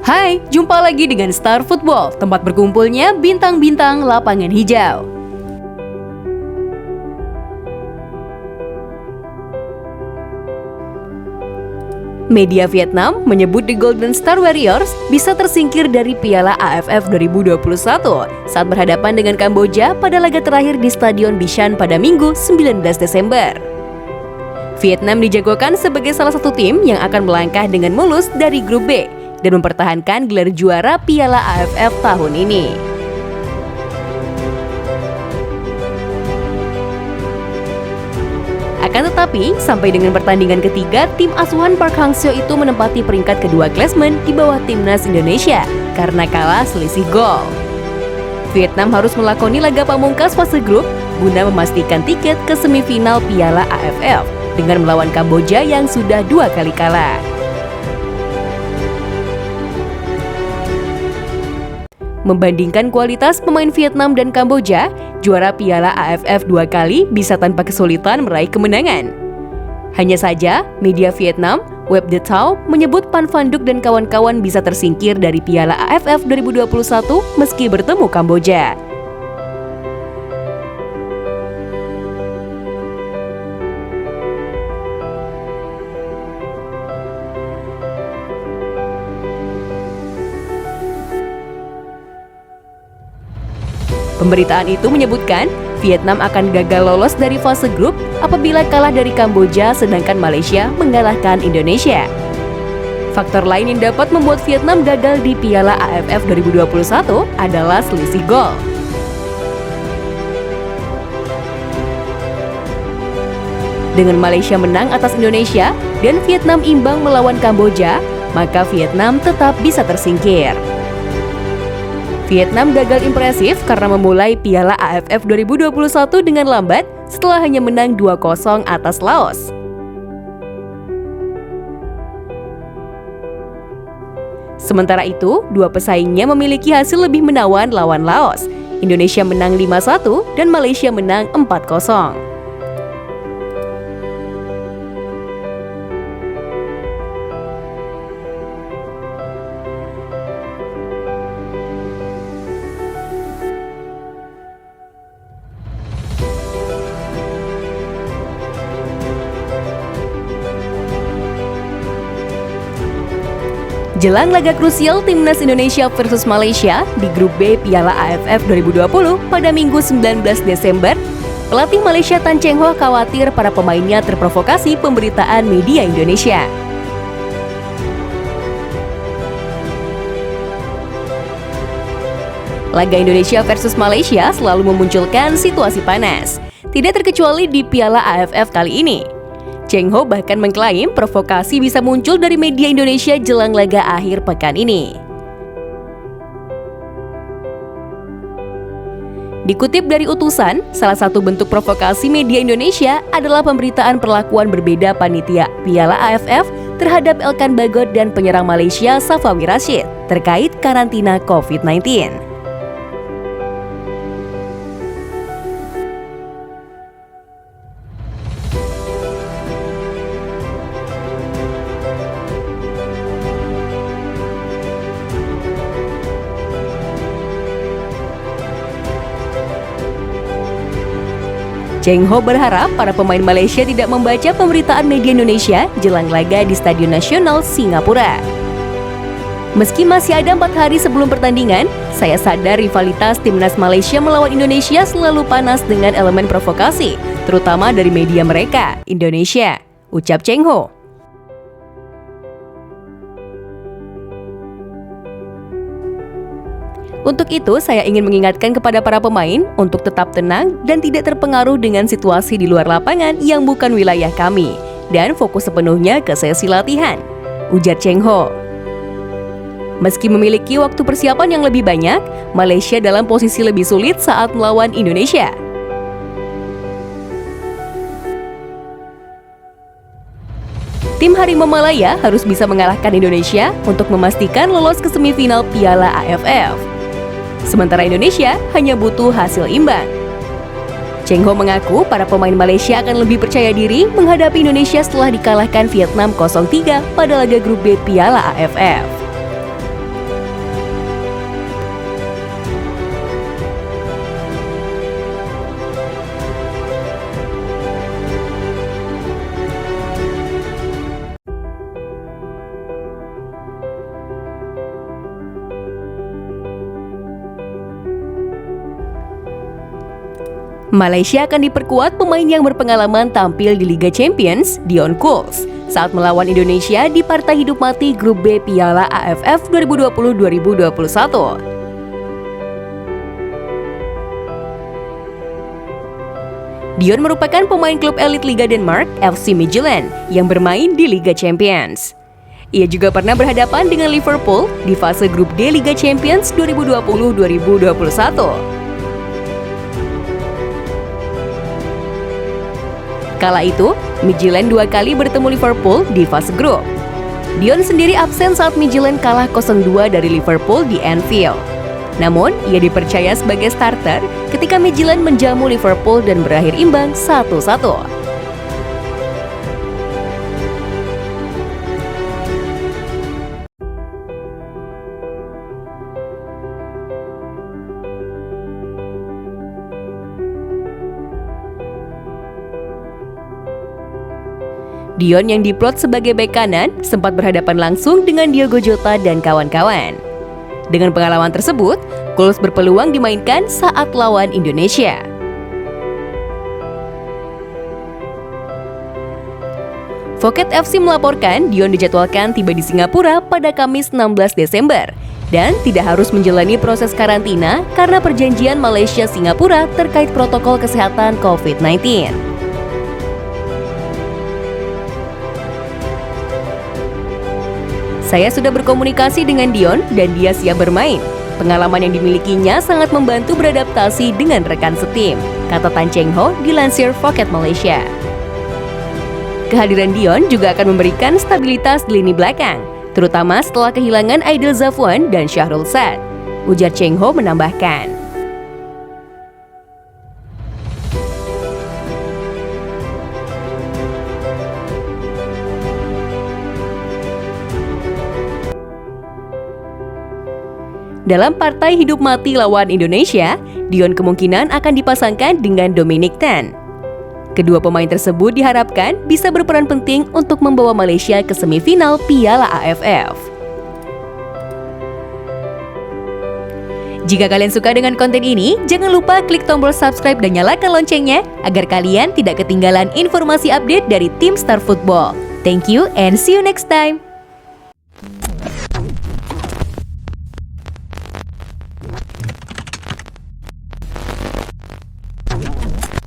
Hai, jumpa lagi dengan Star Football, tempat berkumpulnya bintang-bintang lapangan hijau. Media Vietnam menyebut The Golden Star Warriors bisa tersingkir dari Piala AFF 2021 saat berhadapan dengan Kamboja pada laga terakhir di Stadion Bishan pada Minggu 19 Desember. Vietnam dijagokan sebagai salah satu tim yang akan melangkah dengan mulus dari grup B dan mempertahankan gelar juara Piala AFF tahun ini. Akan tetapi, sampai dengan pertandingan ketiga, tim asuhan Park Hang-seo itu menempati peringkat kedua klasemen di bawah timnas Indonesia karena kalah selisih gol. Vietnam harus melakoni laga pamungkas fase grup guna memastikan tiket ke semifinal Piala AFF dengan melawan Kamboja yang sudah 2 kali kalah. Membandingkan kualitas pemain Vietnam dan Kamboja, juara Piala AFF 2 kali bisa tanpa kesulitan meraih kemenangan. Hanya saja, media Vietnam, Web The Tao, menyebut Pan Van Duc dan kawan-kawan bisa tersingkir dari Piala AFF 2021 meski bertemu Kamboja. Pemberitaan itu menyebutkan Vietnam akan gagal lolos dari fase grup apabila kalah dari Kamboja sedangkan Malaysia mengalahkan Indonesia. Faktor lain yang dapat membuat Vietnam gagal di Piala AFF 2021 adalah selisih gol. Dengan Malaysia menang atas Indonesia dan Vietnam imbang melawan Kamboja, maka Vietnam tetap bisa tersingkir. Vietnam gagal impresif karena memulai Piala AFF 2021 dengan lambat setelah hanya menang 2-0 atas Laos. Sementara itu, dua pesaingnya memiliki hasil lebih menawan lawan Laos. Indonesia menang 5-1 dan Malaysia menang 4-0. Jelang laga krusial timnas Indonesia versus Malaysia di grup B Piala AFF 2020 pada Minggu 19 Desember, pelatih Malaysia Tan Cheng Ho khawatir para pemainnya terprovokasi pemberitaan media Indonesia. Laga Indonesia versus Malaysia selalu memunculkan situasi panas, tidak terkecuali di Piala AFF kali ini. Cheng Ho bahkan mengklaim provokasi bisa muncul dari media Indonesia jelang laga akhir pekan ini. Dikutip dari utusan, salah satu bentuk provokasi media Indonesia adalah pemberitaan perlakuan berbeda panitia Piala AFF terhadap Elkan Bagot dan penyerang Malaysia Safawi Rashid terkait karantina COVID-19. Cheng Ho berharap para pemain Malaysia tidak membaca pemberitaan media Indonesia jelang laga di Stadion Nasional Singapura. Meski masih ada 4 hari sebelum pertandingan, saya sadar rivalitas timnas Malaysia melawan Indonesia selalu panas dengan elemen provokasi, terutama dari media mereka, Indonesia, ucap Cheng Ho. Untuk itu, saya ingin mengingatkan kepada para pemain untuk tetap tenang dan tidak terpengaruh dengan situasi di luar lapangan yang bukan wilayah kami, dan fokus sepenuhnya ke sesi latihan, ujar Cheng Ho. Meski memiliki waktu persiapan yang lebih banyak, Malaysia dalam posisi lebih sulit saat melawan Indonesia. Tim Harimau Malaya harus bisa mengalahkan Indonesia untuk memastikan lolos ke semifinal Piala AFF. Sementara Indonesia hanya butuh hasil imbang. Cheng Ho mengaku para pemain Malaysia akan lebih percaya diri menghadapi Indonesia setelah dikalahkan Vietnam 0-3 pada laga grup B Piala AFF. Malaysia akan diperkuat pemain yang berpengalaman tampil di Liga Champions, Dion Kools, saat melawan Indonesia di partai hidup mati Grup B Piala AFF 2020-2021. Dion merupakan pemain klub elit Liga Denmark, FC Midtjylland, yang bermain di Liga Champions. Ia juga pernah berhadapan dengan Liverpool di fase Grup D Liga Champions 2020-2021. Kala itu, Midtjylland 2 kali bertemu Liverpool di fase grup. Dion sendiri absen saat Midtjylland kalah 0-2 dari Liverpool di Anfield. Namun, ia dipercaya sebagai starter ketika Midtjylland menjamu Liverpool dan berakhir imbang 1-1. Dion yang diplot sebagai bek kanan sempat berhadapan langsung dengan Diogo Jota dan kawan-kawan. Dengan pengalaman tersebut, Kools berpeluang dimainkan saat lawan Indonesia. Phuket FC melaporkan Dion dijadwalkan tiba di Singapura pada Kamis 16 Desember dan tidak harus menjalani proses karantina karena perjanjian Malaysia-Singapura terkait protokol kesehatan COVID-19. Saya sudah berkomunikasi dengan Dion dan dia siap bermain. Pengalaman yang dimilikinya sangat membantu beradaptasi dengan rekan setim, kata Tan Cheng Ho dilansir Phuket Malaysia. Kehadiran Dion juga akan memberikan stabilitas di lini belakang, terutama setelah kehilangan Aidil Zafwan dan Syahrul Saad, ujar Cheng Ho menambahkan. Dalam partai hidup mati lawan Indonesia, Dion kemungkinan akan dipasangkan dengan Dominic Tan. Kedua pemain tersebut diharapkan bisa berperan penting untuk membawa Malaysia ke semifinal Piala AFF. Jika kalian suka dengan konten ini, jangan lupa klik tombol subscribe dan nyalakan loncengnya agar kalian tidak ketinggalan informasi update dari tim Star Football. Thank you and see you next time!